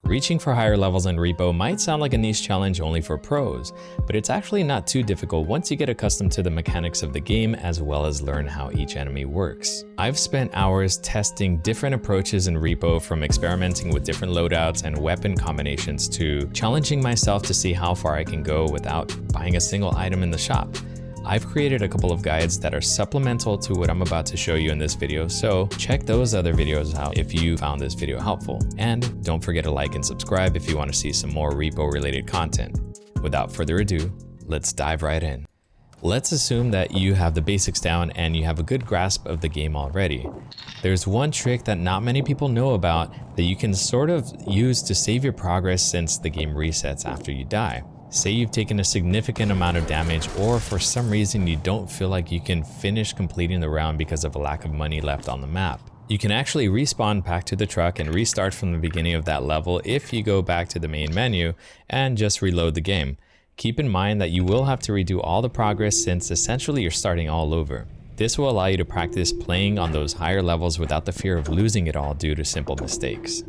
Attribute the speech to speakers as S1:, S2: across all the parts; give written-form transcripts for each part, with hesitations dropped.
S1: Reaching for higher levels in Repo might sound like a niche challenge only for pros, but it's actually not too difficult once you get accustomed to the mechanics of the game as well as learn how each enemy works. I've spent hours testing different approaches in Repo, from experimenting with different loadouts and weapon combinations to challenging myself to see how far I can go without buying a single item in the shop. I've created a couple of guides that are supplemental to what I'm about to show you in this video, so check those other videos out if you found this video helpful. And don't forget to like and subscribe if you want to see some more Repo related content. Without further ado, let's dive right in. Let's assume that you have the basics down and you have a good grasp of the game already. There's one trick that not many people know about that you can sort of use to save your progress since the game resets after you die. Say you've taken a significant amount of damage, or for some reason you don't feel like you can finish completing the round because of a lack of money left on the map. You can actually respawn back to the truck and restart from the beginning of that level if you go back to the main menu and just reload the game. Keep in mind that you will have to redo all the progress since essentially you're starting all over. This will allow you to practice playing on those higher levels without the fear of losing it all due to simple mistakes.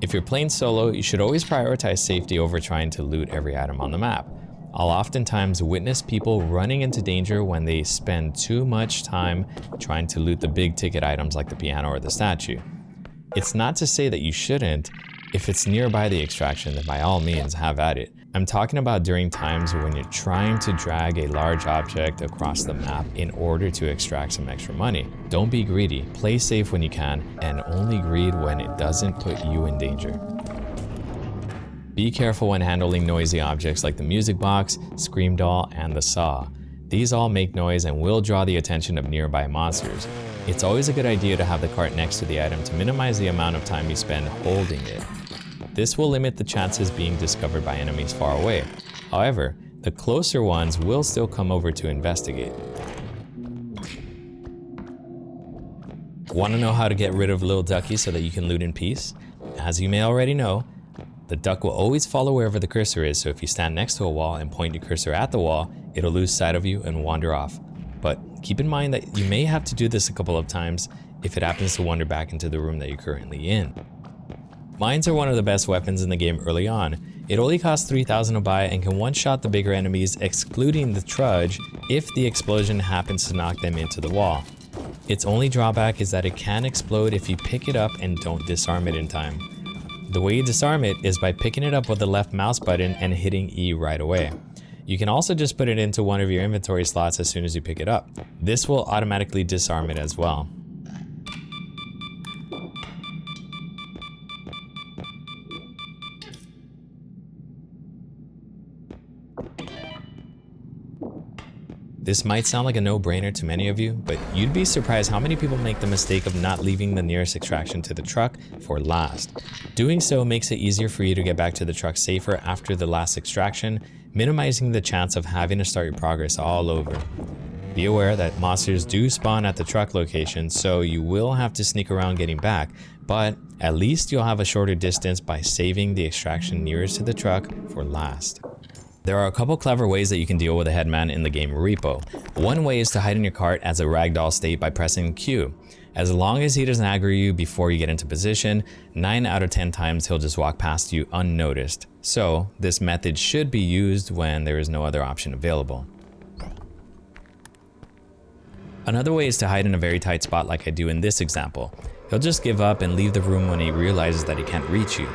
S1: If you're playing solo, you should always prioritize safety over trying to loot every item on the map. I'll oftentimes witness people running into danger when they spend too much time trying to loot the big ticket items like the piano or the statue. It's not to say that you shouldn't. If it's nearby the extraction, then by all means have at it. I'm talking about during times when you're trying to drag a large object across the map in order to extract some extra money. Don't be greedy, play safe when you can, and only greed when it doesn't put you in danger. Be careful when handling noisy objects like the music box, scream doll, and the saw. These all make noise and will draw the attention of nearby monsters. It's always a good idea to have the cart next to the item to minimize the amount of time you spend holding it. This will limit the chances being discovered by enemies far away. However, the closer ones will still come over to investigate. Want to know how to get rid of Little Ducky so that you can loot in peace? As you may already know, the duck will always follow wherever the cursor is, so if you stand next to a wall and point your cursor at the wall, it'll lose sight of you and wander off. But keep in mind that you may have to do this a couple of times if it happens to wander back into the room that you're currently in. Mines are one of the best weapons in the game early on. It only costs 3,000 to buy and can one-shot the bigger enemies, excluding the trudge, if the explosion happens to knock them into the wall. Its only drawback is that it can explode if you pick it up and don't disarm it in time. The way you disarm it is by picking it up with the left mouse button and hitting E right away. You can also just put it into one of your inventory slots as soon as you pick it up. This will automatically disarm it as well. This might sound like a no-brainer to many of you, but you'd be surprised how many people make the mistake of not leaving the nearest extraction to the truck for last. Doing so makes it easier for you to get back to the truck safer after the last extraction, minimizing the chance of having to start your progress all over. Be aware that monsters do spawn at the truck location, so you will have to sneak around getting back, but at least you'll have a shorter distance by saving the extraction nearest to the truck for last. There are a couple clever ways that you can deal with a Headman in the game Repo. One way is to hide in your cart as a ragdoll state by pressing Q. As long as he doesn't aggro you before you get into position, 9 out of 10 times he'll just walk past you unnoticed. So this method should be used when there is no other option available. Another way is to hide in a very tight spot like I do in this example. He'll just give up and leave the room when he realizes that he can't reach you.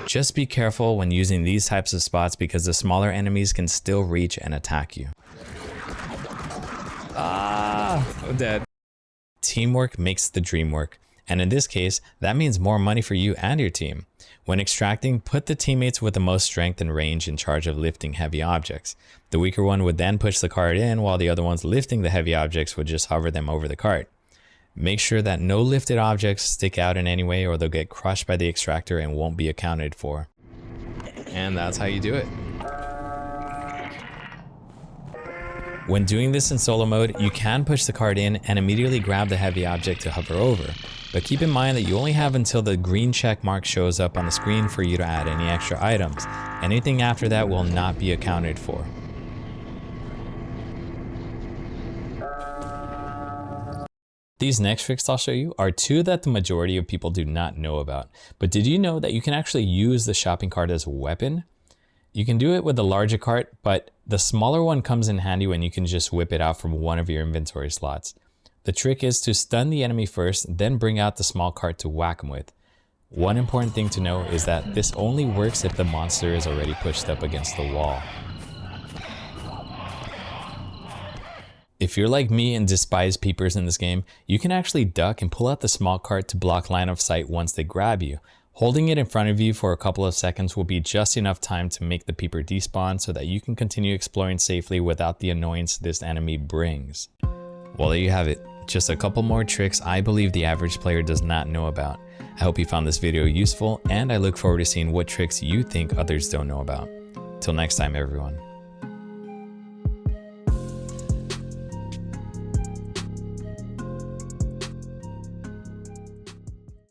S1: Just be careful when using these types of spots because the smaller enemies can still reach and attack you. I'm dead. Teamwork makes the dream work, and in this case, that means more money for you and your team. When extracting, put the teammates with the most strength and range in charge of lifting heavy objects. The weaker one would then push the cart in, while the other ones lifting the heavy objects would just hover them over the cart. Make sure that no lifted objects stick out in any way or they'll get crushed by the extractor and won't be accounted for. And that's how you do it. When doing this in solo mode, you can push the cart in and immediately grab the heavy object to hover over. But keep in mind that you only have until the green check mark shows up on the screen for you to add any extra items. Anything after that will not be accounted for. These next tricks I'll show you are two that the majority of people do not know about. But did you know that you can actually use the shopping cart as a weapon? You can do it with the larger cart, but the smaller one comes in handy when you can just whip it out from one of your inventory slots. The trick is to stun the enemy first, then bring out the small cart to whack them with. One important thing to know is that this only works if the monster is already pushed up against the wall. If you're like me and despise peepers in this game, you can actually duck and pull out the small cart to block line of sight once they grab you. Holding it in front of you for a couple of seconds will be just enough time to make the peeper despawn so that you can continue exploring safely without the annoyance this enemy brings. Well, there you have it. Just a couple more tricks I believe the average player does not know about. I hope you found this video useful, and I look forward to seeing what tricks you think others don't know about. Till next time, everyone.